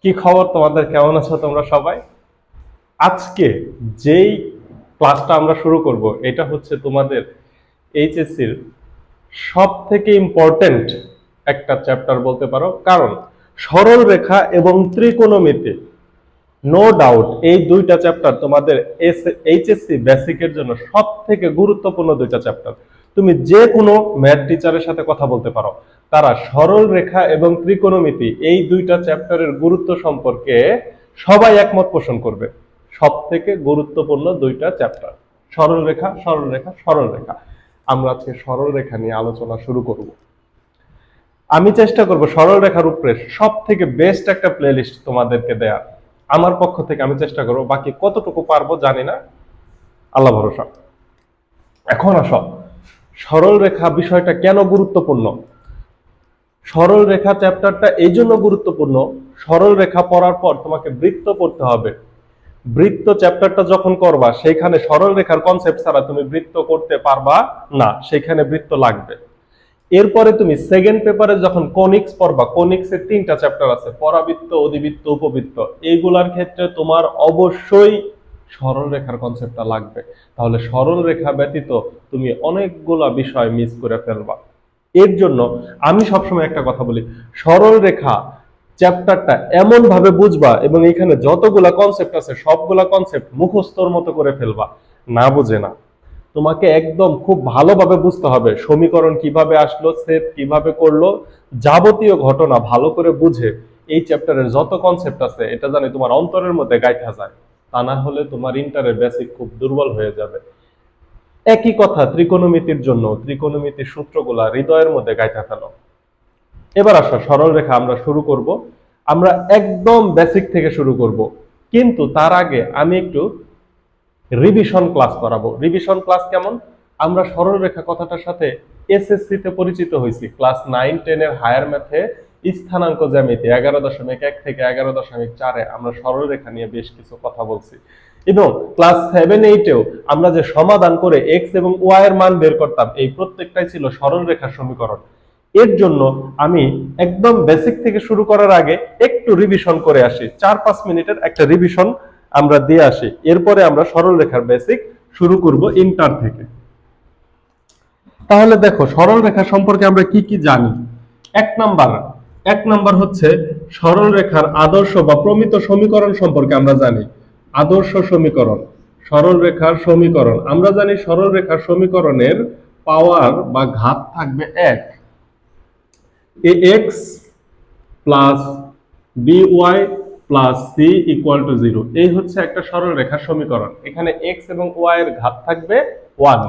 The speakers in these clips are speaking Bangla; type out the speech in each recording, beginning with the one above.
কি খবর তোমাদের? কেমন আছো তোমরা সবাই? আজকে যেই ক্লাসটা আমরা শুরু করব এটা হচ্ছে তোমাদের এইচএসসির সব থেকে ইম্পর্টেন্ট একটা চ্যাপ্টার বলতে পারো, কারণ সরল রেখা এবং ত্রিকোণমিতি, নো ডাউট এই দুইটা চ্যাপ্টার তোমাদের এইচএসসি বেসিকের জন্য সব থেকে গুরুত্বপূর্ণ দুইটা চ্যাপ্টার। তুমি যে কোনো ম্যাথ টিচারের সাথে কথা বলতে পারো, তারা সরল রেখা এবং ত্রিকোণমিতি এই দুইটা চ্যাপ্টারের গুরুত্ব সম্পর্কে সবাই একমত পোষণ করবে। সব থেকে গুরুত্বপূর্ণ দুইটা চ্যাপ্টার সরল রেখা, সরল রেখা, সরল রেখা। আমরা আজকে সরল রেখা নিয়ে আলোচনা শুরু করব। আমি চেষ্টা করব সরল রেখার উপরে সব থেকে বেস্ট একটা প্লেলিস্ট তোমাদেরকে দেয়া। আমার পক্ষ থেকে আমি চেষ্টা করব, বাকি কতটুকু পারবো জানি না, আল্লাহ ভরসা। এখন আসো, সরল রেখা বিষয়টা কেন গুরুত্বপূর্ণ। সরল রেখা চ্যাপ্টারটা এই জন্য গুরুত্বপূর্ণ, সরল রেখা পড়ার পর তোমাকে বৃত্ত পড়তে হবে। বৃত্ত চ্যাপ্টারটা যখন করবা সেখানে সরল রেখার কনসেপ্ট ছাড়া তুমি বৃত্ত করতে পারবা না, সেখানে বৃত্ত লাগবে। এরপরে তুমি সেকেন্ড পেপারে যখন কনিক্স পড়বা, কনিক্স এর 3টা চ্যাপ্টার আছে, পরাবৃত্ত, অধিবৃত্ত, উপবৃত্ত। এইগুলার ক্ষেত্রে তোমার অবশ্যই সরল রেখার কনসেপ্টটা লাগবে। তাহলে সরল রেখা ব্যতীত তুমি অনেকগুলা বিষয় মিস করে ফেলবা। এর জন্য আমি সবসময় একটা কথা বলি, সরল রেখা চ্যাপ্টারটা এমন ভাবে বুঝবা এবং এখানে যতগুলা কনসেপ্ট আছে সবগুলা কনসেপ্ট মুখস্থর মতো করে ফেলবা, না বুঝে না। তোমাকে একদম খুব ভালোভাবে বুঝতে হবে সমীকরণ কিভাবে আসলো, সেট কিভাবে করলো, যাবতীয় ঘটনা ভালো করে বুঝে এই চ্যাপ্টারের যত কনসেপ্ট আছে এটা জানি তোমার অন্তরের মধ্যে গাইথা যায়। তা না হলে তোমার ইন্টারের বেসিক খুব দুর্বল হয়ে যাবে। একই কথা ত্রিকোণমিতির জন্য, ত্রিকোণমিতির সূত্রগুলা হৃদয়ের মধ্যে গাইথা ফেলো। এবার আসো, সরল রেখা আমরা শুরু করব। আমরা একদম বেসিক থেকে শুরু করব, কিন্তু তার আগে আমি একটু রিভিশন ক্লাস করাবো। রিভিশন ক্লাস কেমন? আমরা সরল রেখা কথাটার সাথে এসএসসি তে পরিচিত হয়েছি, ক্লাস 9-10 এর হায়ার ম্যাথে স্থানাঙ্ক জ্যামিতি 11.1 থেকে 11.4-এ আমরা সরল রেখা নিয়ে বেশ কিছু কথা বলছি। এবং ক্লাস 7-8-এও আমরা যে সমাধান করে এক্স এবং ওয়াই এর মান বের করতাম, এই প্রত্যেকটাই ছিল সরল রেখার সমীকরণ। এর জন্য আমি একদম বেসিক থেকে শুরু করার আগে একটু রিভিশন করে আসি, 4-5 মিনিটের একটা রিভিশন আমরা দিয়ে আসি। এরপরে আমরা সরল রেখার বেসিক শুরু করব ইন্টার থেকে। তাহলে দেখো, সরল রেখা সম্পর্কে আমরা কি কি জানি। এক নাম্বার হচ্ছে সরল রেখার আদর্শ বা প্রমিত সমীকরণ সম্পর্কে আমরা জানি। আদর্শ সমীকরণ, সরল রেখার সমীকরণ আমরা জানি, সরল রেখার সমীকরণের পাওয়ার বা ঘাত থাকবে 1, ax plus by plus c equal to 0। এই হচ্ছে একটা সরল রেখার সমীকরণ। এখানে x এবং y এর ঘাত থাকবে 1।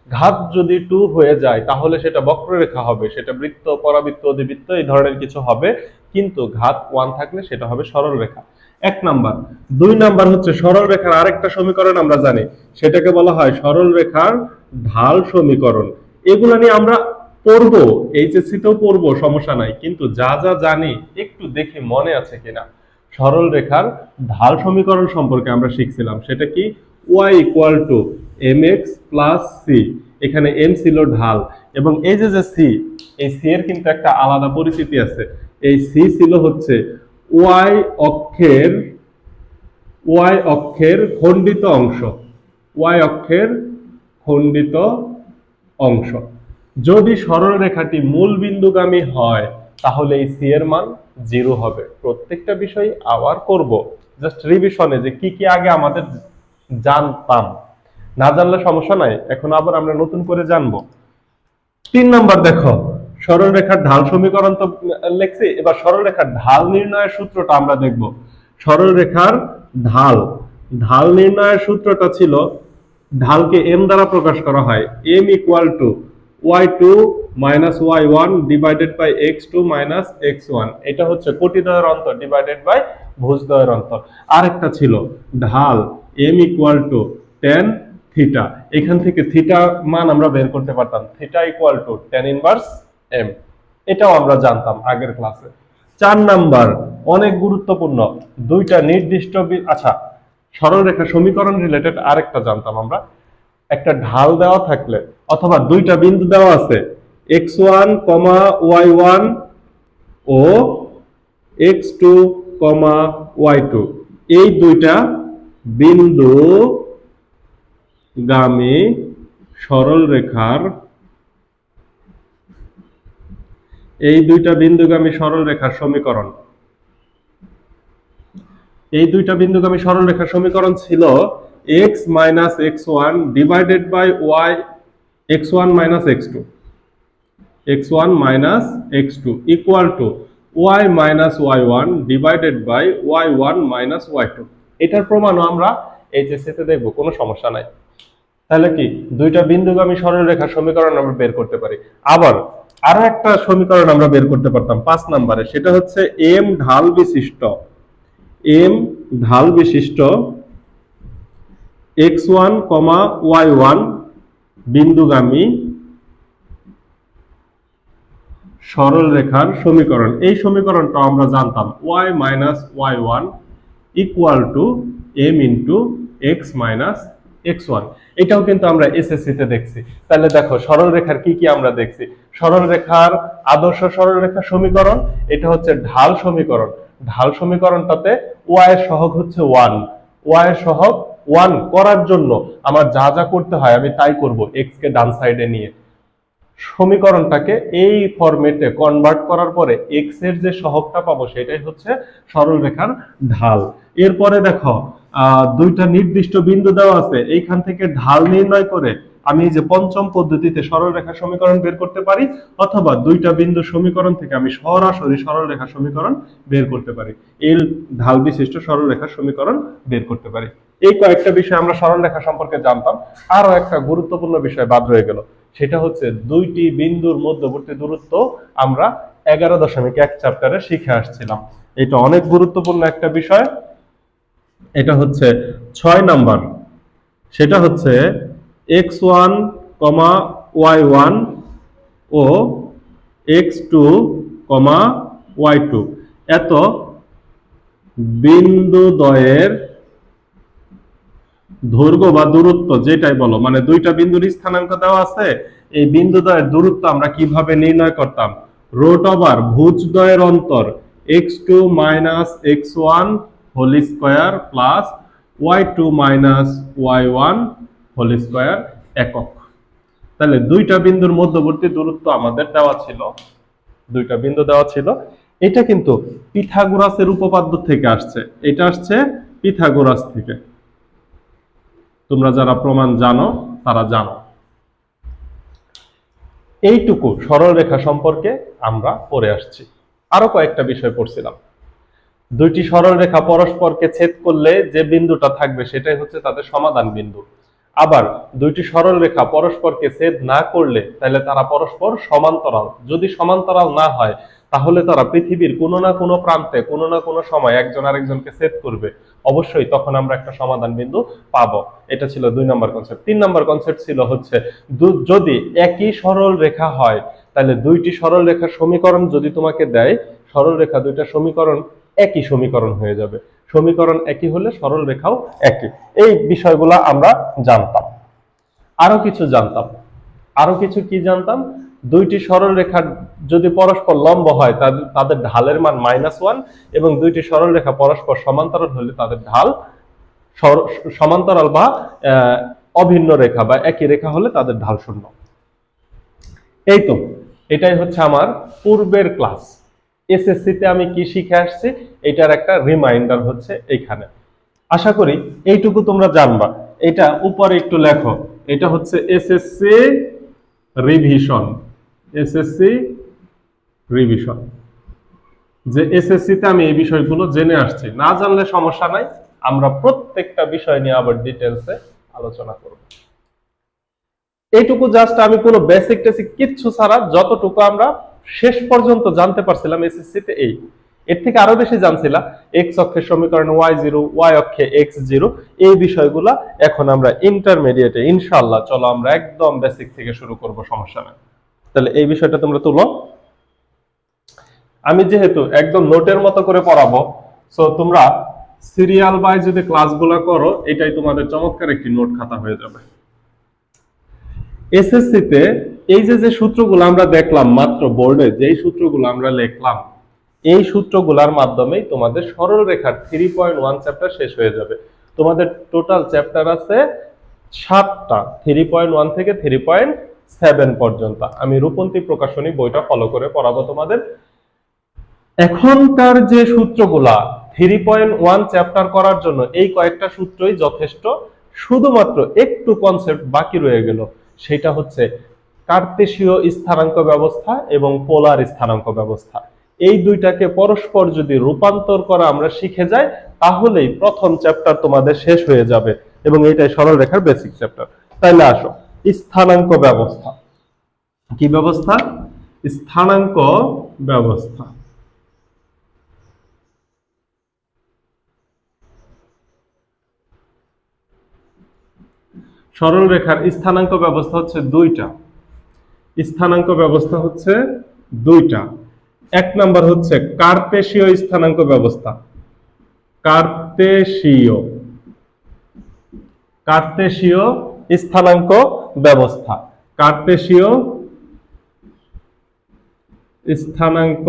ঘাত যদি 2 হয়ে যায় তাহলে সেটা বক্ররেখা হবে, সেটা বৃত্ত, পরাবৃত্ত, অধিবৃত্ত এই ধরনের কিছু হবে, কিন্তু ঘাত 1 থাকলে সেটা হবে সরল রেখা। 1 নাম্বার। 2 নাম্বার হচ্ছে সরল রেখার আরেকটা সমীকরণ আমরা জানি, সেটাকে বলা হয় সরল রেখার ঢাল সমীকরণ। এগুলা নিয়ে আমরা পড়বো, এইচএসসি তেও পড়বো, সমস্যা নাই, কিন্তু যা যা জানি একটু দেখি মনে আছে কিনা। সরল রেখার ঢাল সমীকরণ সম্পর্কে আমরা শিখছিলাম, সেটা কি? y equal to mx plus c. এখানে m ছিল ঢাল, এবং এই যে সি, এই সি এর কিন্তু একটা আলাদা পরিচিতি আছে। এই সি ছিল হচ্ছে y অক্ষের খণ্ডিত অংশ, y অক্ষের খণ্ডিত অংশ। যদি সরল রেখাটি মূল বিন্দুগামী হয় তাহলে এই সি এর মান 0 হবে। প্রত্যেকটা বিষয় আবার করব, জাস্ট রিভিশনে যে কি কি আগে আমাদের জানতাম, না জানলে সমস্যা নাই, এখন আবার আমরা নতুন করে জানবো। 3 নাম্বার দেখো, সরল রেখার ঢাল সমীকরণ তো লিখছি, এবার সরল রেখার ঢাল নির্ণয়ের সূত্রটা আমরা দেখব। সরল রেখার ঢাল নির্ণয়ের সূত্রটা ছিল, ঢালকে m দ্বারা প্রকাশ করা হয়, m equal to y2 minus y1 divided by x2 minus x1। এটা হচ্ছে কোটিদ্বয়ের অন্তর ডিভাইডেড বাই ভুজদ্বয়ের অন্তর। আরেকটা ছিল ঢাল m equal two tan theta. এখান থেকে থিটা মান আমরা বের করতে পারতাম, theta equal to tan inverse m। এটাও আমরা জানতাম আগের ক্লাসে। 4 নাম্বার অনেক গুরুত্বপূর্ণ, দুইটা নির্দিষ্ট আচ্ছা, সরল রেখা সমীকরণ রিলেটেড আরেকটা জানতাম আমরা। একটা ঢাল দেওয়া থাকলে অথবা দুইটা বিন্দু দেওয়া আছে, x1, y1 ও x2, কমা y2, এই দুইটা বিন্দুগামী সরলরেখার সমীকরণ। এই দুইটা বিন্দুগামী সরলরেখার সমীকরণ ছিল x minus x1 divided by y x1 minus x2, x1 minus x2 equal to y minus y1 divided by y1 minus y2। এটার প্রমাণও আমরা এইচএসসি তে দেখব, কোনো সমস্যা নাই। তাহলে কি দুইটা বিন্দুগামী সরলরেখার সমীকরণ আমরা বের করতে পারি। আবার আরো একটা সমীকরণ আমরা বের করতে পারতাম 5 নম্বরে, সেটা হচ্ছে m ঢাল বিশিষ্ট x1, y1 বিন্দুগামী সরলরেখার সমীকরণ। এই সমীকরণটা আমরা জানতাম y minus y1 equal to m into x minus x1। এটাও কিন্তু আমরা এসএসসি তে দেখছি। তাহলে দেখো সরলরেখার কি কি আমরা দেখছি। সরলরেখার আদর্শ সরলরেখার সমীকরণ, এটা হচ্ছে ঢাল সমীকরণ। ঢাল সমীকরণটাতে y এর সহগ হচ্ছে 1, y এর সহগ 1 করার জন্য আমার যা যা করতে হয় আমি তাই করব, x কে ডান সাইডে নিয়ে সমীকরণটাকে এই ফরম্যাটে কনভার্ট করার পরে x এর যে সহগটা পাবো সেটাই হচ্ছে সরলরেখার ঢাল। এরপরে দেখো দুইটা নির্দিষ্ট বিন্দু দেওয়া আছে, এইখান থেকে ঢাল নির্ণয় করে আমি যে পঞ্চম পদ্ধতিতে সরলরেখার সমীকরণ বের করতে পারি, অথবা দুইটা বিন্দু সমীকরণ থেকে আমি সরাসরি সরলরেখার সমীকরণ বের করতে পারি, এই ঢাল বিশিষ্ট সরলরেখার সমীকরণ বের করতে পারি। এই কয়েকটা বিষয় আমরা সরলরেখা সম্পর্কে জানতাম। আরো একটা গুরুত্বপূর্ণ বিষয় বাদ রয়ে গেল, সেটা হচ্ছে দুইটি বিন্দুর মধ্যবর্তী দূরত্ব আমরা 11.1 চ্যাপ্টারে শিখে আসছিলাম। এটা অনেক গুরুত্বপূর্ণ একটা বিষয়। এটা হচ্ছে 6 নাম্বার, সেটা হচ্ছে x1, y1 ও x2, y2 এত বিন্দুদ্বয়ের দৈর্ঘ্য বা দূরত্ব যেটাই বলো, মানে দুইটা বিন্দুর স্থানাঙ্ক দেওয়া আছে, এই বিন্দুদ্বয়ের দূরত্ব আমরা কিভাবে নির্ণয় করতাম, রুট ওভার ভুজদ্বয়ের অন্তর x2 minus x1 whole square plus y2 minus y1 whole square একক। তাহলে দুইটা বিন্দুর মধ্যবর্তী দূরত্ব আমাদের দেওয়া ছিল, দুইটা বিন্দু দেওয়া ছিল। এটা কিন্তু পিথাগোরাসের উপপাদ্য থেকে আসছে, এটা আসছে পিথাগোরাস থেকে। তোমরা যারা প্রমাণ জানো তারা জানো। এইটুকু সরলরেখা সম্পর্কে আমরা পড়ে আসছি। আরো কয়েকটা বিষয় পড়ছিলাম। দুইটি সরলরেখা পরস্পরকে ছেদ করলে যে বিন্দুটা থাকবে সেটাই হচ্ছে তাদের সমাধান বিন্দু। আবার দুইটি সরলরেখা পরস্পরকে ছেদ না করলে তাহলে তারা পরস্পর সমান্তরাল। যদি সমান্তরাল না হয় তাহলে তারা পৃথিবীর কোনো না কোনো প্রান্তে কোনো না কোনো সময় একজন আরেকজনকে ছেদ করবে, অবশ্যই তখন আমরা একটা সমাধান বিন্দু পাবো। এটা ছিল 2 নম্বর কনসেপ্ট। 3 নম্বর কনসেপ্ট ছিল হচ্ছে যদি একই সরল রেখা হয় তাহলে দুইটি সরল রেখার সমীকরণ যদি তোমাকে দেয়, সরল রেখা দুইটা সমীকরণ একই সমীকরণ হয়ে যাবে। সমীকরণ একই হলে সরল রেখাও একই। এই বিষয়গুলো আমরা জানতাম। আরো কিছু জানতাম, আরো কিছু কি জানতাম, দুইটি সরল রেখা যদি পরস্পর লম্ব হয় তাদের ঢালের মান -1, এবং দুইটি সরল রেখা পরস্পর সমান্তরাল হলে তাদের ঢাল সমান্তরাল বা অভিন্ন রেখা বা একই রেখা হলে তাদের ঢাল 0। এই তো, এটাই হচ্ছে আমার পূর্বের ক্লাস। এসএসসি তে আমি কি শিখে আসছি এটার একটা রিমাইন্ডার হচ্ছে এইখানে। আশা করি এইটুকু তোমরা জানবা। এটা উপরে একটু লেখো, এটা হচ্ছে এসএসসি রিভিশন। এসএসসি রিভিশন, যে এসএসসি তে আমি এই বিষয়গুলো জেনে আসছি। না জানলে সমস্যা নাই, আমরা প্রত্যেকটা বিষয় নিয়ে আবার ডিটেইলসে আলোচনা করব। এইটুকু জাস্ট আমি কোনো বেসিক টেসিক কিচ্ছু ছাড়া যতটুকু আমরা শেষ পর্যন্ত জানতে পারছিলাম এসএসসি তে এই, এর থেকে আরো বেশি জানছিলাম এক্স অক্ষের সমীকরণ y0, y অক্ষে x0, এই বিষয়গুলা এখন আমরা ইন্টারমিডিয়েটে ইনশাআল্লাহ চলো আমরা একদম বেসিক থেকে শুরু করব, সমস্যা নেই। তাহলে এই বিষয়টা তোমরা তুলো। আমি যেহেতু একদম নোটের মতো করে পড়াবো, সো তোমরা সিরিয়াল বাই যদি ক্লাসগুলো করো এটাই তোমাদের চমৎকার একটি নোট খাতা হয়ে যাবে। এসএসসি তে এই যে সূত্রগুলো আমরা দেখলাম মাত্র বোর্ডে, যেই সূত্রগুলো আমরা লিখলাম, এই সূত্রগুলোর মাধ্যমেই তোমাদের সরল রেখার 3.1 চ্যাপ্টার শেষ হয়ে যাবে। তোমাদের টোটাল চ্যাপ্টার আছে 7টা, 3.1 থেকে 3.7 পর্যন্ত। আমি রূপন্তী প্রকাশনী বইটা ফলো করে পড়াবো তোমাদের। এখনকার যে সূত্রগুলা 3.1 চ্যাপ্টার করার জন্য এই কয়েকটা সূত্রই যথেষ্ট, শুধুমাত্র একটু কনসেপ্ট বাকি রয়ে গেল, সেটা হচ্ছে কার্তেশীয় স্থানাঙ্ক ব্যবস্থা এবং পোলার স্থানাঙ্ক ব্যবস্থা। এই দুইটাকে পরস্পর যদি রূপান্তর করা আমরা শিখে যাই, তাহলেই প্রথম চ্যাপ্টার তোমাদের শেষ হয়ে যাবে এবং এটাই সরল রেখার বেসিক চ্যাপ্টার। তাইলে আসো, স্থানাঙ্ক ব্যবস্থা। কি ব্যবস্থা? স্থানাঙ্ক ব্যবস্থা। সরল রেখার স্থানাঙ্ক ব্যবস্থা হচ্ছে দুইটা। স্থানাঙ্ক ব্যবস্থা হচ্ছে দুইটা। এক নাম্বার হচ্ছে কার্তেশীয় স্থানাঙ্ক ব্যবস্থা। কার্তেশীয় স্থানাঙ্ক ব্যবস্থা। কার্তেশীয় স্থানাঙ্ক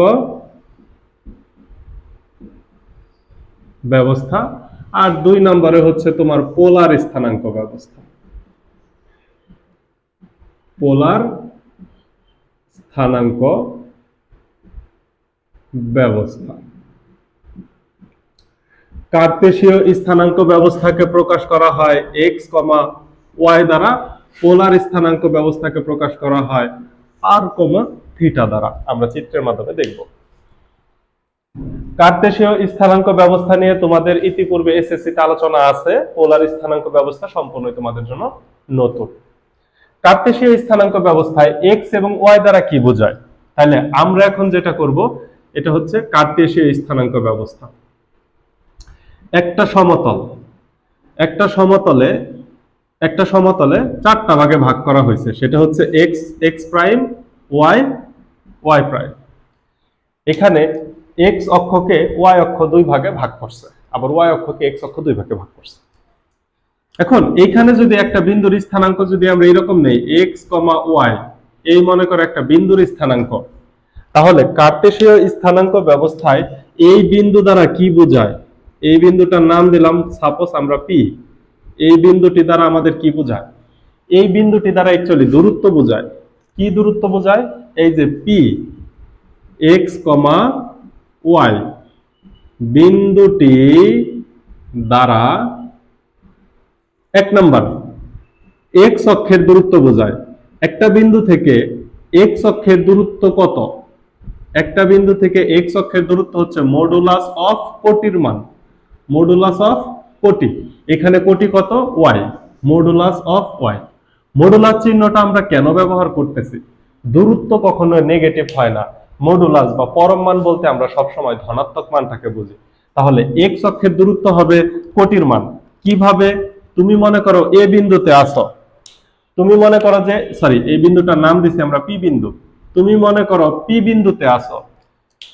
ব্যবস্থা। আর দুই নম্বরে হচ্ছে তোমার পোলার স্থানাঙ্ক ব্যবস্থা। পোলার স্থানাঙ্ক ব্যবস্থা। কার্তেশীয় স্থানাঙ্ক ব্যবস্থাকে প্রকাশ করা হয় x, y দ্বারা। পোলার স্থানাঙ্ক ব্যবস্থাকে প্রকাশ করা হয় r, θ দ্বারা। আমরা চিত্রের মাধ্যমে দেখব। কার্তেশীয় স্থানাঙ্ক ব্যবস্থা নিয়ে তোমাদের ইতিপূর্বে এসএসসিতে আলোচনা আছে। পোলার স্থানাঙ্ক ব্যবস্থা সম্পূর্ণ তোমাদের জন্য নতুন। কার্তেশীয় স্থানাঙ্ক ব্যবস্থায় x এবং y দ্বারা কি বোঝায়? তাহলে আমরা এখন যেটা করব, এটা হচ্ছে কার্তেশীয় স্থানাঙ্ক ব্যবস্থা। একটা সমতলে 4টা ভাগে ভাগ করা হয়েছে। সেটা হচ্ছে x প্রাইম, y প্রাইম। এখানে x অক্ষকে y অক্ষ দুই ভাগে ভাগ করছে, আবার y অক্ষকে x অক্ষ দুই ভাগে ভাগ করছে। এখন এইখানে যদি একটা বিন্দুর স্থানাঙ্ক যদি আমরা এরকম নেই, x, y, এই মনে করে একটা বিন্দুর স্থানাঙ্ক, তাহলে কার্তেশীয় স্থানাঙ্ক ব্যবস্থায় এই বিন্দু দ্বারা কি বোঝায়? এই বিন্দুটার নাম দিলাম সাপোজ আমরা p। এই বিন্দুটি দ্বারা আমাদের কি বোঝায়? এই বিন্দুটি দ্বারা অ্যাকচুয়ালি দূরত্ব বোঝায়। কি দূরত্ব বোঝায়? এই যে p, x, y বিন্দুটি দ্বারা এক নাম্বার x অক্ষের দূরত্ব বোঝায়। একটা বিন্দু থেকে x অক্ষের দূরত্ব কত? একটা বিন্দু থেকে x অক্ষের দূরত্ব হচ্ছে মডুলাস অফ কোটির মান। মডুলাস অফ কোটি, এখানে কোটি কত? y, modulus of y। Modulus চিহ্নটা আমরা কেন ব্যবহার করতেছি? দূরত্ব কখনো নেগেটিভ হয় না। মডুলাস বা পরম মান বলতে আমরা সবসময় ধনাত্মক মানটাকে বুঝি। তাহলে x অক্ষের দূরত্ব হবে কোটির মান। কিভাবে? তুমি মনে করো এ বিন্দুতে আসো, তুমি মনে করো যে এই বিন্দুটার নাম দিছি আমরা পি বিন্দু। তুমি মনে করো পি বিন্দুতে আসো,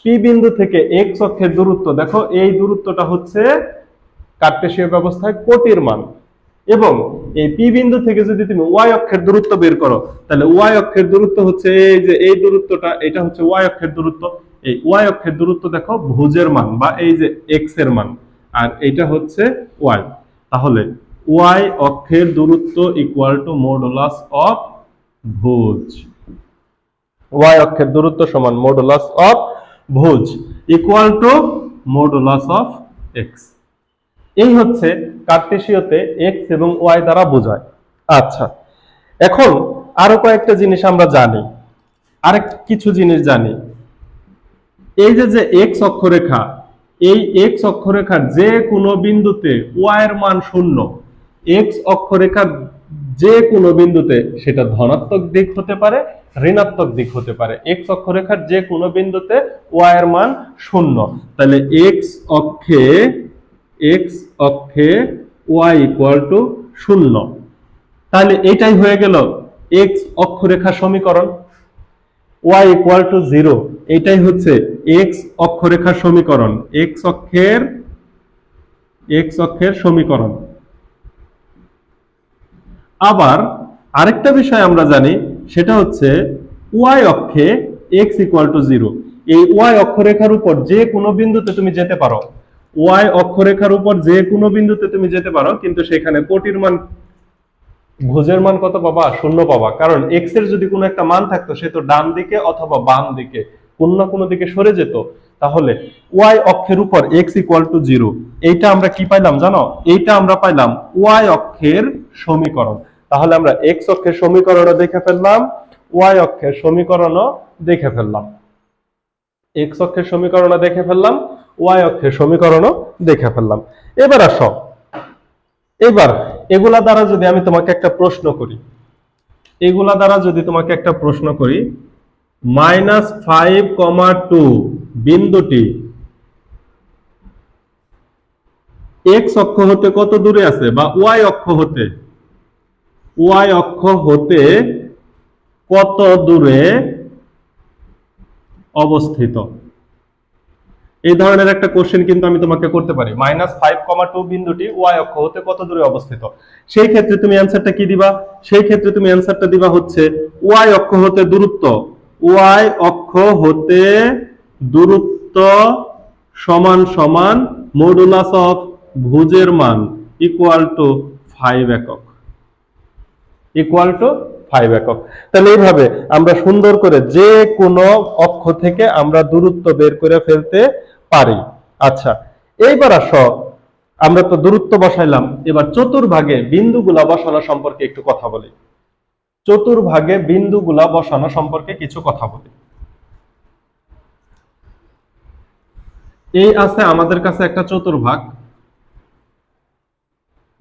পি বিন্দু থেকে x অক্ষের দূরত্ব দেখো, এই দূরত্বটা হচ্ছে কার্তেশীয় ব্যবস্থায় কোটির মান। এবং এই পি বিন্দু থেকে যদি তুমি y অক্ষের দূরত্ব বের করো, তাহলে y অক্ষের দূরত্ব হচ্ছে এই যে এই দূরত্বটা, এটা হচ্ছে y অক্ষের দূরত্ব। এই y অক্ষের দূরত্ব দেখো ভুজের মান বা এই যে x এর মান, আর এটা হচ্ছে y। তাহলে y অক্ষের দূরত্ব equal to modulus of Bhuj. y অক্ষের দূরত্ব সমান modulus of Bhuj equal to modulus of x। এই হচ্ছে কার্তেশীয়তে x এবং y দ্বারা বোঝায়। আচ্ছা, এখন আরো কয়েকটা জিনিস আমরা জানি, আরেক কিছু জিনিস জানি। এই যে x অক্ষরেখা, এই x অক্ষরেখার যে কোনো বিন্দুতে y এর মান 0। x অক্ষরেখার যে কোনো বিন্দুতে সেটা ধনাত্মক দিক হতে পারে, ঋণাত্মক দিক হতে পারে। x অক্ষরেখার যে কোনো বিন্দুতে y এর মান 0। তাহলে x অক্ষে y ইকুয়াল টু 0। তাহলে এটাই হয়ে গেল x অক্ষরেখার সমীকরণ। y ইকুয়াল টু 0, এটাই হচ্ছে x অক্ষরেখার সমীকরণ। x অক্ষের সমীকরণ। আবার আরেকটা বিষয় আমরা জানি, সেটা হচ্ছে y অক্ষে x ইকুয়াল টু 0। এই y অক্ষরেখার উপর যে কোনো বিন্দুতে তুমি যেতে পারো, y অক্ষরেখার উপর যে কোনো বিন্দুতে তুমি যেতে পারো, কিন্তু সেখানে কোটির মান, ভুজের মান কত পাবা? 0 পাবা। কারণ x এর যদি কোনো একটা মান থাকতো সে তো ডান দিকে অথবা বাম দিকে কোনো না কোনো দিকে সরে যেত। তাহলে y অক্ষের উপর x ইকুয়াল টু 0, এইটা আমরা কি পাইলাম জানো? এইটা আমরা পাইলাম y অক্ষের সমীকরণ। তাহলে আমরা x অক্ষের সমীকরণও দেখে ফেললাম, y অক্ষের সমীকরণও দেখে ফেললাম। x অক্ষের সমীকরণও দেখে ফেললাম, y অক্ষের সমীকরণও দেখে ফেললাম। এবার আসো, এবার এগুলা দ্বারা যদি আমি তোমাকে একটা প্রশ্ন করি, এগুলা দ্বারা যদি তোমাকে একটা প্রশ্ন করি, -5,2 বিন্দুটি x অক্ষ হতে কত দূরে আছে, বা y অক্ষ হতে কত দূরে অবস্থিত? এই ধরনের একটা কোশ্চেন কিন্তু আমি তোমাকে করতে পারি। -5,2 বিন্দুটি y অক্ষ হতে কত দূরে অবস্থিত। সেই ক্ষেত্রে তুমি অ্যানসারটা কি দিবা? সেই ক্ষেত্রে তুমি অ্যানসারটা দিবা হচ্ছে y অক্ষ হতে দূরত্ব, y অক্ষ হতে দূরত্ব সমান সমান মডুলাস অফ ভুজের মান ইকুয়াল টু 5 একক, ইকুয়াল টু 5 একক। তাহলে এইভাবে আমরা সুন্দর করে যে কোনো অক্ষ থেকে আমরা দূরত্ব বের করে ফেলতে পারি। আচ্ছা, এইবার আসো, আমরা তো দূরত্ব বসাইলাম, এবার চতুর্ভাগে বিন্দুগুলা বসানো সম্পর্কে একটু কথা বলি। চতুর্ভাগে বিন্দুগুলা বসানো সম্পর্কে কিছু কথা বলি। এই আছে আমাদের কাছে একটা চতুর্ভাগ,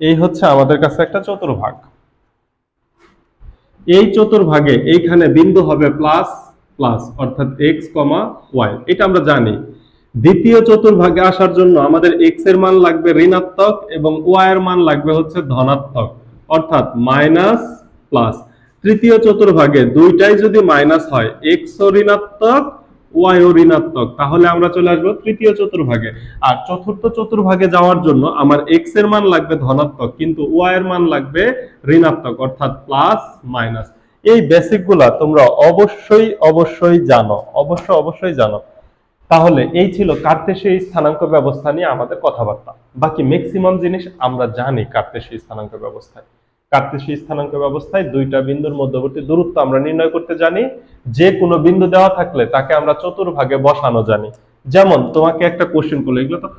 এই হচ্ছে আমাদের কাছে একটা চতুর্ভাগ। এই চতুর্ভাগে এইখানে বিন্দু হবে প্লাস প্লাস, অর্থাৎ x, y, এটা আমরা জানি। দ্বিতীয় চতুর্ভাগে আসার জন্য আমাদের x এর মান লাগবে ঋণাত্মক এবং y এর মান লাগবে হচ্ছে ধনাত্মক, অর্থাৎ মাইনাস প্লাস। তৃতীয় চতুর্ভাগে দুইটাই যদি মাইনাস হয়, x ও ঋণাত্মক y ও ঋণাত্মক, তাহলে আমরা চলে আসবো তৃতীয় চতুর্ভাগে। আর চতুর্থ চতুর্ভাগে যাওয়ার জন্য আমার x এর মান লাগবে ধনাত্মক, কিন্তু y এর মান লাগবে ঋণাত্মক, অর্থাৎ প্লাস মাইনাস। এই বেসিক গুলা তোমরা অবশ্যই অবশ্যই জানো, অবশ্যই জানো। তাহলে এই ছিল কার্তেশীয় স্থানাঙ্ক ব্যবস্থা নিয়ে আমাদের কথাবার্তা। বাকি ম্যাক্সিমাম জিনিস আমরা জানি কার্তেশীয় স্থানাঙ্ক ব্যবস্থায়। কার্তেশীয় স্থানাঙ্ক ব্যবস্থায় দুইটা বিন্দুর মধ্যবর্তী দূরত্ব আমরা নির্ণয় করতে জানি। যে কোনো বিন্দু দেওয়া থাকলে তাকে আমরা চতুর্ভাগে বসানো জানি। যেমন তোমাকে একটা কোশ্চেন করলো, এগুলো তো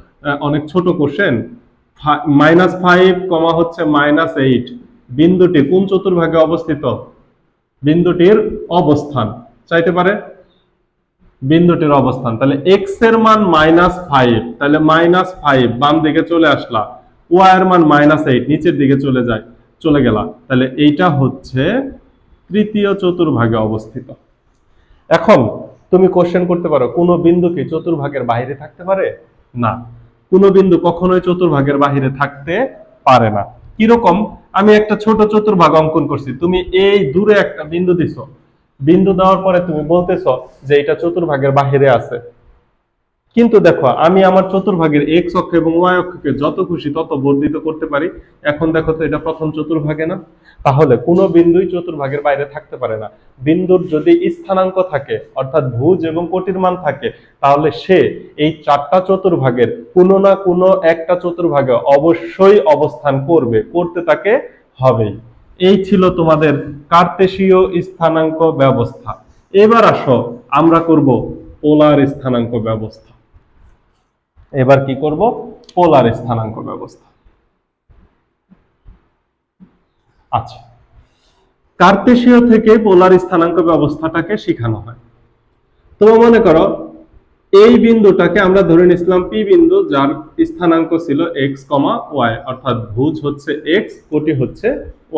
অনেক ছোট কোশ্চেন। -5, হচ্ছে -8 বিন্দুটি কোন চতুর্ভাগে অবস্থিত? বিন্দুটির অবস্থান চাইতে পারে, বিন্দুটির অবস্থান। তাহলে x এর মান -5, তাহলে -5 বাম দিকে চলে আসলা, y এর মান -8 নিচের দিকে চলে গেলা, তাহলে এইটা হচ্ছে তৃতীয় চতুর্ভাগে অবস্থিত। এখন তুমি কোশ্চেন করতে পারো, কোন বিন্দু কি চতুর্ভাগের বাইরে থাকতে পারে? না, কোন বিন্দু কখনোই চতুর্ভাগের বাইরে থাকতে পারে না। কিরকম? আমি একটা ছোট চতুর্ভাগ অঙ্কন করছি, তুমি এই দূরে একটা বিন্দু দিছো, বিন্দু দেওয়ার পরে তুমি বলতেছ যে এটা চতুর্ভাগের বাহিরে আছে। কিন্তু দেখো, আমি আমার চতুর্ভাগের x অক্ষ এবং y অক্ষকে যত খুশি তত বর্ধিত করতে পারি। এখন দেখো তো এটা প্রথম চতুর্ভাগে না? তাহলে কোনো বিন্দুই চতুর্ভাগের বাইরে থাকতে পারে না। বিন্দুর যদি স্থানাঙ্ক থাকে, অর্থাৎ ভুজ এবং কোটির মান থাকে, তাহলে সে এই চারটা চতুর্ভাগের কোনো না কোনো একটা চতুর্ভাগে অবশ্যই অবস্থান করতে তাকে হবেই। এই ছিল তোমাদের কার্তেশীয় স্থানাঙ্ক ব্যবস্থা। এবার আসো আমরা করব পোলার স্থানাঙ্ক ব্যবস্থা। এবার কি করব? পোলার স্থানাঙ্ক ব্যবস্থা। আচ্ছা, কার্তেশীয় থেকে পোলার স্থানাঙ্ক ব্যবস্থাটাকে শেখানো হয়। তোমরা মনে করো এই বিন্দুটাকে আমরা ধরে নিয়েছিলাম পি বিন্দু, যার স্থানাঙ্ক ছিল x, y, অর্থাৎ ভুজ হচ্ছে x, কোটি হচ্ছে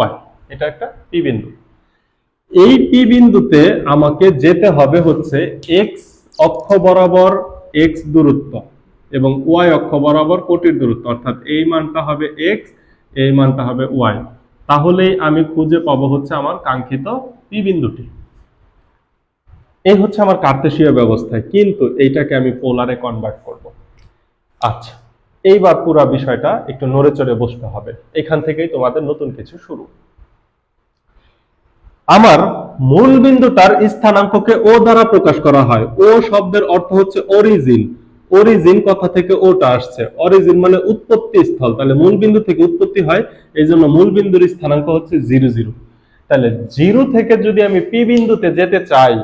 y। এটা একটা পি বিন্দু। এই পি বিন্দুতে আমাকে যেতে হবে হচ্ছে x অক্ষ বরাবর x দূরত্ব এবং y অক্ষ বরাবর কোটির দূরত্ব, অর্থাৎ এই মানটা হবে x, এই মানটা হবে y। তাহলেই আমি খুঁজে পাবো হচ্ছে আমার কাঙ্ক্ষিত পি বিন্দুটি। এই হচ্ছে আমার কার্তেশীয় ব্যবস্থা, কিন্তু এইটাকে আমি পোলারে কনভার্ট করব। আচ্ছা, এইবার পুরো বিষয়টা একটু নড়ে চড়ে বসতে হবে। এখান থেকেই তোমাদের নতুন কিছু শুরু। আমার মূল বিন্দুটার স্থানাঙ্ককে ও দ্বারা প্রকাশ করা হয়। ও শব্দের অর্থ হচ্ছে অরিজিন। অরিজিন কথা থেকে ওটা আসছে, অরিজিন মানে উৎপত্তি স্থল, তাহলে মূল বিন্দু থেকে উৎপত্তি হয়, এই জন্য মূল বিন্দুর স্থানাঙ্ক হচ্ছে 0 0। তাহলে 0 থেকে যদি আমি পি বিন্দুতে যেতে চাই,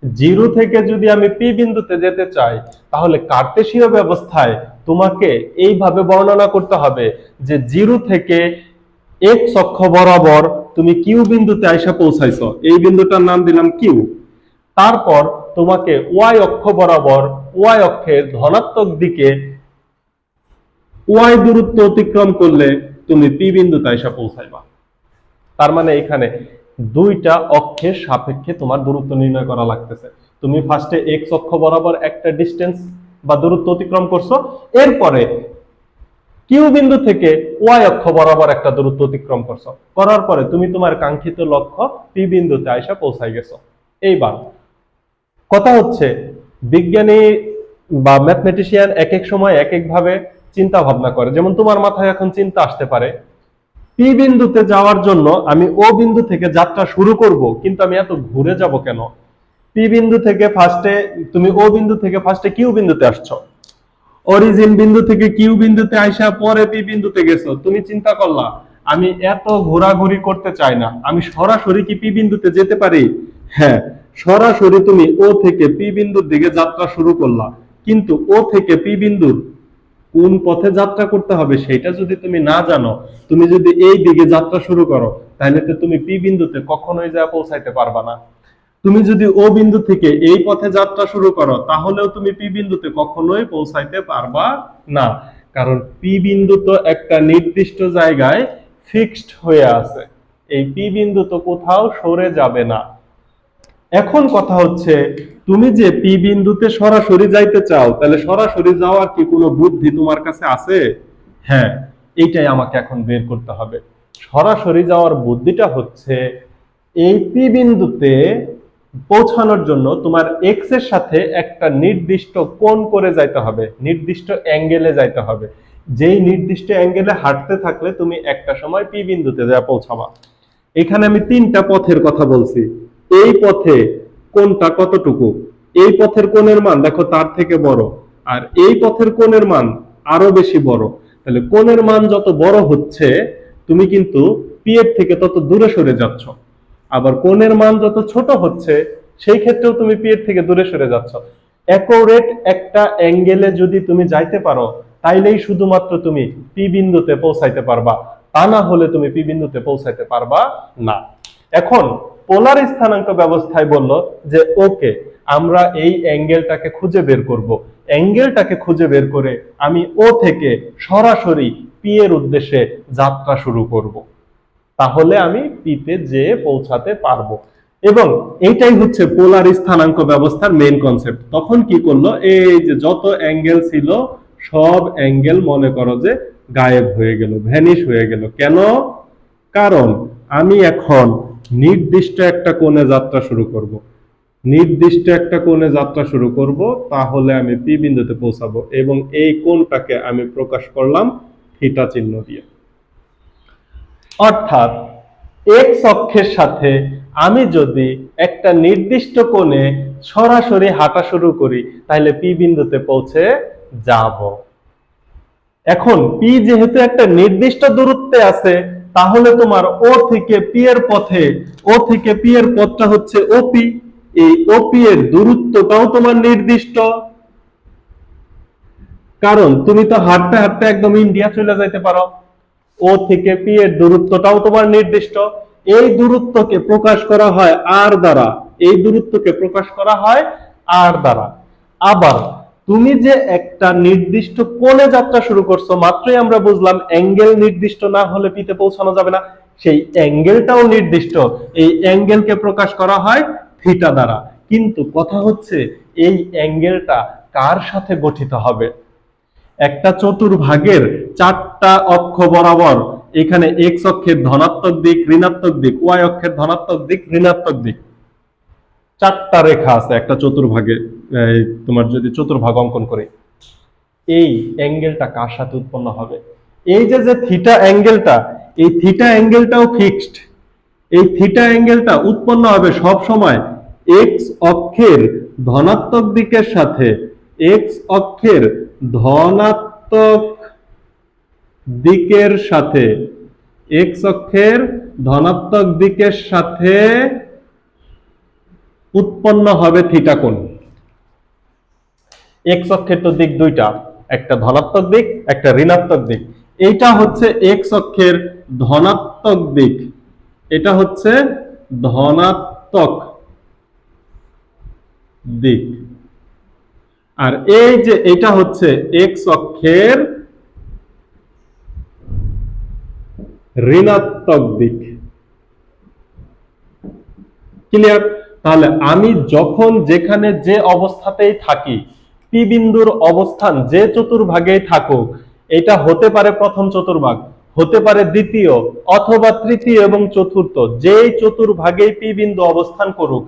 0 থেকে যদি আমি পি বিন্দুতে যেতে চাই, তাহলে কার্টেসীয় ব্যবস্থায় তোমাকে এইভাবে বর্ণনা করতে হবে যে 0 থেকে এক্স অক্ষ বরাবর তুমি কিউ বিন্দুতে আইসা পৌঁছাইছো, এই বিন্দুটার নাম দিলাম কিউ। তারপর তোমাকে ওয়াই অক্ষ বরাবর ওয়াই অক্ষের ধনাত্মক দিকে ওয়াই দূরত্ব অতিক্রম করলে তুমি পি বিন্দুতে আইসা পৌঁছাইবা। তার মানে এখানে দুইটা অক্ষের সাপেক্ষে তোমার দূরত্ব নির্ণয় করা লাগতেছে। তুমি ফার্স্টে এক্স অক্ষ বরাবর একটা ডিস্টেন্স বা দূরত্ব অতিক্রম করছো, এরপরে কিউ বিন্দু থেকে ওয়াই অক্ষ বরাবর একটা দূরত্ব অতিক্রম করছো, করার পরে তুমি তোমার কাঙ্ক্ষিত লক্ষ্য পি বিন্দুতে আইসা পৌঁছাই গেছো। এইবার কথা হচ্ছে বিজ্ঞানী বা ম্যাথমেটিশিয়ান এক এক সময় এক এক ভাবে চিন্তা ভাবনা করে। যেমন তোমার মাথায় এখন চিন্তা আসতে পারে পি বিন্দুতে যাওয়ার জন্য আমি ও বিন্দু থেকে যাত্রা শুরু করব, কিন্তু আমি এত ঘুরে যাব কেন? পি বিন্দু থেকে ফার্স্টে তুমি ও বিন্দু থেকে ফার্স্টে কিউ বিন্দুতে আসছো, অরিজিন বিন্দু থেকে কিউ বিন্দুতে আইসা পরে পি বিন্দুতে গেছো, তুমি চিন্তা করলা আমি এত ঘোরাঘুরি করতে চাই না, আমি সরাসরি কি পি বিন্দুতে যেতে পারি? হ্যাঁ, সরাসরি তুমি ও থেকে পি বিন্দুর দিকে যাত্রা শুরু করলা, কিন্তু ও থেকে পি বিন্দুর কোন পথে যাত্রা করতে হবে সেটা যদি তুমি না জানো, তুমি যদি এই দিকে যাত্রা শুরু করো, তাহলে তো তুমি পি বিন্দুতে কখনোই যা পৌঁছাইতে পারবা না। তুমি যদি ও বিন্দু থেকে এই পথে যাত্রা শুরু করো, তাহলেও তুমি পি বিন্দুতে কখনোই পৌঁছাইতে পারবা না, কারণ পি বিন্দু তো একটা নির্দিষ্ট জায়গায় ফিক্সড হয়ে আছে, এই পি বিন্দু তো কোথাও সরে যাবে না। এখন কথা হচ্ছে তুমি যে পি বিন্দুতে সরাসরি যাইতে চাও, তাহলে সরাসরি যাওয়ার কি কোনো বুদ্ধি তোমার কাছে আছে? হ্যাঁ, এইটাই আমাকে এখন বের করতে হবে। সরাসরি যাওয়ার বুদ্ধিটা হচ্ছে এই পি বিন্দুতে পৌঁছানোর জন্য তোমার এক্স এর সাথে একটা নির্দিষ্ট কোণ করে যাইতে হবে, নির্দিষ্ট অ্যাঙ্গেলে যাইতে হবে। যেই নির্দিষ্ট অ্যাঙ্গেলে হাঁটতে থাকলে তুমি একটা সময় পি বিন্দুতে যা পৌঁছাবা। এখানে আমি তিনটা পথের কথা বলছি। এই পথে কোণটা কতটুকু? এই পথের কোণের মান দেখো তার থেকে বড়, আর এই পথের কোণের মান আরো বেশি বড়। তাহলে কোণের মান যত বড় হচ্ছে তুমি কিন্তু পি এর থেকে তত দূরে সরে যাচ্ছ, আবার কোণের মান যত ছোট হচ্ছে সেই ক্ষেত্রেও তুমি পি এর থেকে দূরে সরে যাচ্ছ। অ্যাকুরেট একটা অ্যাঙ্গেলে যদি তুমি যাইতে পারো, তাইলেই শুধুমাত্র তুমি পি বিন্দুতে পৌঁছাইতে পারবা, তা না হলে তুমি পি বিন্দুতে পৌঁছাইতে পারবা না। এখন পোলার স্থানাঙ্ক ব্যবস্থায় বলল যে ওকে, আমরা এই অ্যাঙ্গেলটাকে খুঁজে বের করব, অ্যাঙ্গেলটাকে খুঁজে বের করে আমি ও থেকে সরাসরি পি এর উদ্দেশ্যে যাত্রা শুরু করব, তাহলে আমি পিতে যেয়ে পৌঁছাতে পারবো। এবং এইটাই হচ্ছে পোলার স্থানাঙ্ক ব্যবস্থার মেইন কনসেপ্ট। তখন কি করলো, এই যে যত অ্যাঙ্গেল ছিল সব অ্যাঙ্গেল মনে করো যে গায়েব হয়ে গেল, ভ্যানিশ হয়ে গেল। কেন? কারণ আমি এখন নির্দিষ্ট একটা কোণে যাত্রা শুরু করব, নির্দিষ্ট একটা কোণে যাত্রা শুরু করব, তাহলে আমি পি বিন্দুতে পৌঁছাবো, এবং এই কোণটাকে আমি প্রকাশ করলাম থিটা চিহ্ন দিয়ে। অর্থাৎ এক্স অক্ষের সাথে আমি যদি একটা নির্দিষ্ট কোণে সরাসরি হাঁটা শুরু করি, তাহলে পি বিন্দুতে পৌঁছে যাব। এখন পি যেহেতু একটা নির্দিষ্ট দূরত্বে আছে, তাহলে তোমার ও থেকে পি এর পথে, ও থেকে পি এর পথটা হচ্ছে ওপি, এই ওপি এর দূরত্বটাও তোমার নির্দিষ্ট, কারণ তুমি তো হাঁটতে হাঁটতে একদম ইন্ডিয়া চলে যাইতে পারো। ও থেকে পি এর দূরত্বটাও তোমার নির্দিষ্ট। এই দূরত্বকে প্রকাশ করা হয় আর দ্বারা, এই দূরত্বকে প্রকাশ করা হয় আর দ্বারা। আবার তুমি যে একটা নির্দিষ্ট কোণে যাত্রা শুরু করছো, মাত্রই আমরা বুঝলাম অ্যাঙ্গেল নির্দিষ্ট না হলে পিতে পৌঁছানো যাবে না, সেই অ্যাঙ্গেলটাও নির্দিষ্ট, এই অ্যাঙ্গেলকে প্রকাশ করা হয় থিটা দ্বারা। কিন্তু কথা হচ্ছে এই অ্যাঙ্গেলটা কার সাথে গঠিত হবে? একটা চতুর্ভাগের চারটা অক্ষ বরাবর, এখানে এক্স অক্ষের ধনাত্মক দিক ঋণাত্মক দিক, ওয়াই অক্ষের ধনাত্মক দিক ঋণাত্মক দিক, চারটা রেখা আছে একটা চতুর্ভাগে। তোমার যদি চতুর্ভাগ অঙ্কন করে, এই অ্যাঙ্গেলটা কার সাথে উৎপন্ন হবে? এই যে যে থিটা অ্যাঙ্গেলটা, এই থিটা অ্যাঙ্গেলটাও ফিক্সড, এই থিটা অ্যাঙ্গেলটা উৎপন্ন হবে সব সময় এক্স অক্ষের ধনাত্মক দিকের সাথে, এক্স অক্ষের ধনাত্মক দিকের সাথে, এক্স অক্ষের ধনাত্মক দিকের সাথে উৎপন্ন হবে থিটা কোণ। এক্স অক্ষের তো দিক দুইটা, একটা ধনাত্মক দিক, একটা ঋণাত্মক দিক। এইটা হচ্ছে এক্স অক্ষের ধনাত্মক দিক, এটা হচ্ছে ধনাত্মক দিক, আর এই যে এটা হচ্ছে এক্স অক্ষের ঋণাত্মক দিক। ক্লিয়ার? তাহলে আমি যখন যেখানে যে অবস্থাতেই থাকি, পি বিন্দুর অবস্থান যে চতুর্ভাগেই থাকুক, এটা হতে পারে প্রথম চতুর্ভাগ, হতে পারে দ্বিতীয়, অথবা তৃতীয় এবং চতুর্থ, যেই চতুর্ভাগেই পি বিন্দু অবস্থান করুক,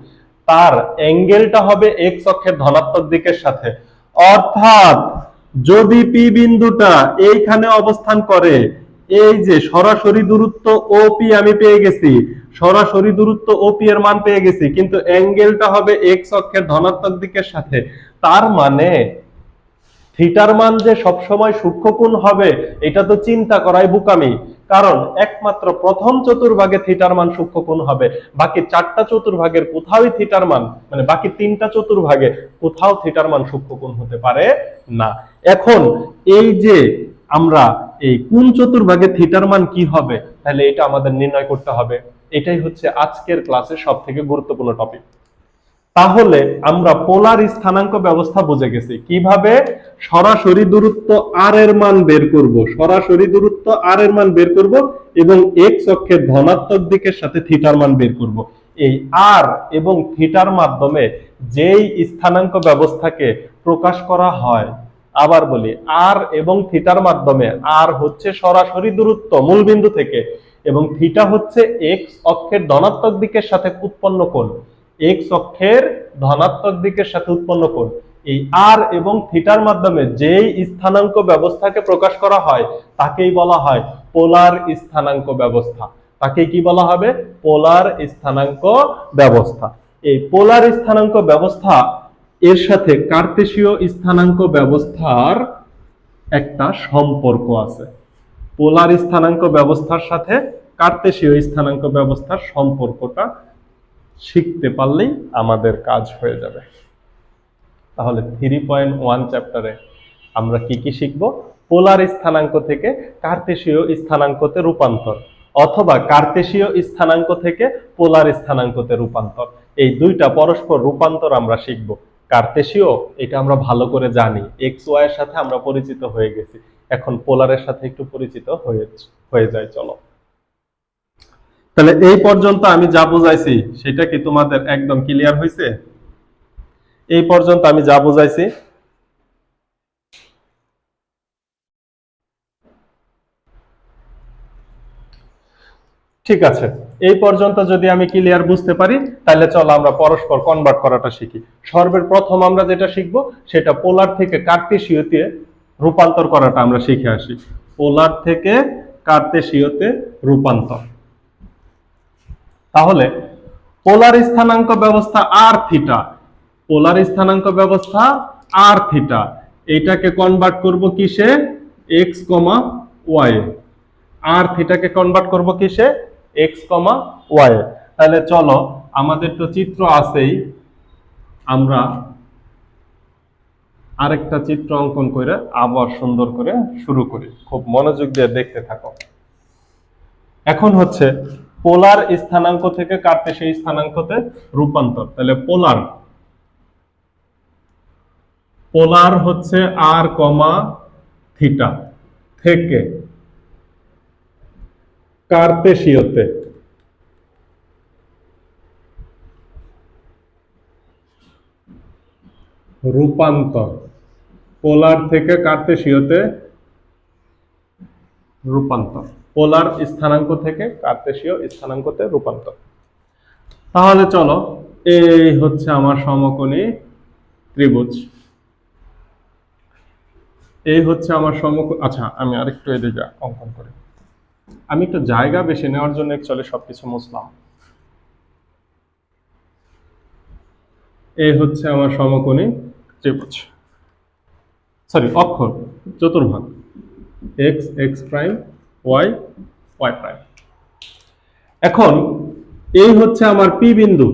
তার অ্যাঙ্গেলটা হবে এক্স অক্ষের ধনাত্মক দিকের সাথে। অর্থাৎ যদি পি বিন্দুটা এইখানে অবস্থান করে, এই যে সরাসরি দূরত্ব ওপি আমি পেয়ে গেছি, সরাসরি দূরত্ব ওপি এর মান পেয়ে গেছি, কিন্তু অ্যাঙ্গেলটা হবে এক্স অক্ষের ধনাত্মক দিকের সাথে। তার মানে থিটার মান যে সবসময় সূক্ষ্মকোণ হবে এটা তো চিন্তা করাই বোকামি, কারণ একমাত্র প্রথম চতুর্ভাগে থিটার মান সূক্ষ্মকোণ হবে, বাকি চারটা চতুর্ভাগের কোথাওই থিটার মান, মানে বাকি তিনটা চতুর্ভাগে কোথাও থিটার মান সূক্ষ্মকোণ হতে পারে না। এখন এই যে আমরা এই কোন চতুর্ভাগে থিটার মান কি হবে, তাহলে এটা আমাদের নির্ণয় করতে হবে। এটাই হচ্ছে আজকের ক্লাসের সবথেকে গুরুত্বপূর্ণ টপিক। তাহলে আমরা পোলার স্থানাঙ্ক ব্যবস্থা বুঝে গেছি, কিভাবে সরাসরি দূরত্ব আর এর মান বের করব, সরাসরি দূরত্ব আর এর মান বের করব এবং এক্স অক্ষের ধনাত্মক দিকের সাথে থিটার মান বের করব। এই আর এবং থিটার মাধ্যমে যেই স্থানাঙ্ক ব্যবস্থাকে প্রকাশ করা হয়, আবার বলি, আর এবং থিটার মাধ্যমে, আর হচ্ছে সরাসরি দূরত্ব মূলবিন্দু থেকে এবং থিটা হচ্ছে এক্স অক্ষের ধনাত্মক দিকের সাথে উৎপন্ন কোণ, এক্স অক্ষের ধনাত্মক দিকের সাথে উৎপন্ন কোণ। এই আর এবং থিটার মাধ্যমে যেই স্থানাঙ্ক ব্যবস্থাকে প্রকাশ করা হয় তাকেই বলা হয় পোলার স্থানাঙ্ক ব্যবস্থা। তাকে কি বলা হবে? পোলার স্থানাঙ্ক ব্যবস্থা। এই পোলার স্থানাঙ্ক ব্যবস্থা এর সাথে কার্তেশীয় স্থানাঙ্ক ব্যবস্থার একটা সম্পর্ক আছে। পোলার স্থানাঙ্ক ব্যবস্থার সাথে কার্তেশীয় স্থানাঙ্ক ব্যবস্থার সম্পর্কটা শিখতে পারলেই আমাদের কাজ হয়ে যাবে। তাহলে 3.1 চ্যাপ্টারে আমরা কি কি শিখব? পোলার স্থানাঙ্ক থেকে কার্তেশীয় স্থানাঙ্কতে রূপান্তর, অথবা কার্তেশীয় স্থানাঙ্ক থেকে পোলার স্থানাঙ্কতে রূপান্তর। এই দুইটা পরস্পর রূপান্তর আমরা শিখব। কার্তেশীয় এটা আমরা ভালো করে জানি, এক্স ওয়াই এর সাথে আমরা পরিচিত হয়ে গেছি, এখন পোলারের সাথে একটু পরিচিত হয়ে যায়। চলো, তাহলে এই পর্যন্ত আমি যা বুঝাইছি সেটা কি তোমাদের একদম ক্লিয়ার হয়েছে? এই পর্যন্ত আমি যা বুঝাইছি ঠিক আছে? এই পর্যন্ত যদি আমি ক্লিয়ার বুঝতে পারি, তাহলে চলো আমরা পরস্পর কনভার্ট করাটা শিখি। সর্বপ্রথম আমরা যেটা শিখব সেটা পোলার থেকে কার্তেশীয়তে রূপান্তর করাটা আমরা শিখে আসি। পোলার থেকে কার্তেশীয়তে রূপান্তর। তাহলে পোলার স্থানাঙ্ক ব্যবস্থা আর থিটা, পোলার স্থানাঙ্ক ব্যবস্থা আর থিটা, এইটাকে কনভার্ট করব কিসে? এক্স কমা ওয়াই। আর থিটাকে কনভার্ট করব কিসে? এক্স কমা ওয়াই। তাহলে চলো, আমাদের তো চিত্র আছেই, আমরা আরেকটা চিত্র অঙ্কন করে আবার সুন্দর করে শুরু করি। খুব মনোযোগ দিয়ে দেখতে থাকো। এখন হচ্ছে পোলার স্থানাঙ্ক থেকে কার্তেশীয় স্থানাঙ্কতে রূপান্তর। তাহলে পোলার হচ্ছে আর কমা থিটা থেকে কার্তেশীয়তে রূপান্তর, পোলার থেকে কার্তেশীয়তে রূপান্তর, পোলার স্থানাঙ্ক থেকে কার্তেশীয় স্থানাঙ্কতে রূপান্তর। তাহলে চলো, এই হচ্ছে আমার সমকোণী ত্রিভুজ, এই হচ্ছে আমার সমকোণ। আচ্ছা, আমি আরেকটু এদিকে অঙ্কন করি। আমি একটু জায়গা বেশি নেওয়ার জন্য অ্যাকচুয়ালি সবকিছু মুছলাম। এই হচ্ছে আমার সমকোণী ত্রিভুজ, সরি অক্ষর চতুর্ভাগ, X X prime Y Y prime. এখন এই হচ্ছে আমার পি বিন্দু,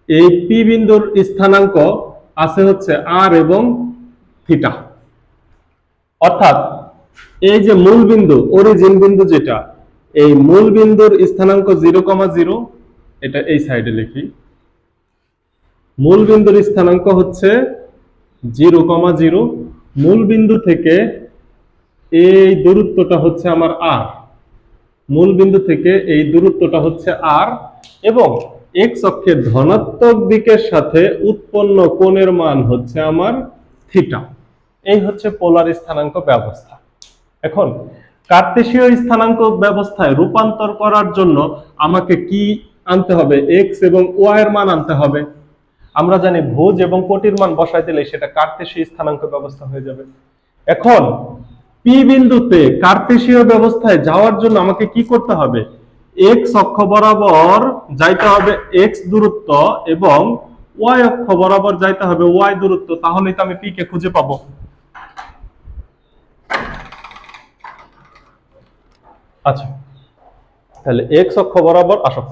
এই পি বিন্দুর স্থানাঙ্ক আছে হচ্ছে আর এবং থিটা, অর্থাৎ এই যে মূল বিন্দু অরিজিন বিন্দু যেটা, এই মূল বিন্দুর স্থানাঙ্ক 0,0, এটা এই সাইডে লিখি, মূল বিন্দুর স্থানাঙ্ক হচ্ছে 0,0, মূল বিন্দু থেকে এই দূরত্বটা হচ্ছে আমার আর, মূল বিন্দু থেকে এই দূরত্বটা হচ্ছে আর, এবং এক্স অক্ষের ধনাত্মক দিকের সাথে উৎপন্ন কোণের মান হচ্ছে আমার থিটা। এই হচ্ছে পোলার স্থানাঙ্ক ব্যবস্থা। এখন কার্তেশীয় স্থানাঙ্ক ব্যবস্থায় রূপান্তর করার জন্য আমাকে কি আনতে হবে? এক্স এবং ওয়াই এর মান আনতে হবে। আমরা জানি ভুজ এবং কোটির মান বসাই দিলে সেটা কার্তেশীয় স্থানাঙ্ক ব্যবস্থা হয়ে যাবে। এখন পি বিন্দুতে কার্তেশীয় ব্যবস্থায় যাওয়ার জন্য আমাকে কি করতে হবে? এক্স অক্ষ বরাবর যাইতে হবে এক্স দূরত্ব এবং ওয়াই অক্ষ বরাবর যাইতে হবে ওয়াই দূরত্ব, তাহলেই তো আমি পি কে খুঁজে পাবো। আচ্ছা, তাহলে এক্স অক্ষ বরাবর আসো,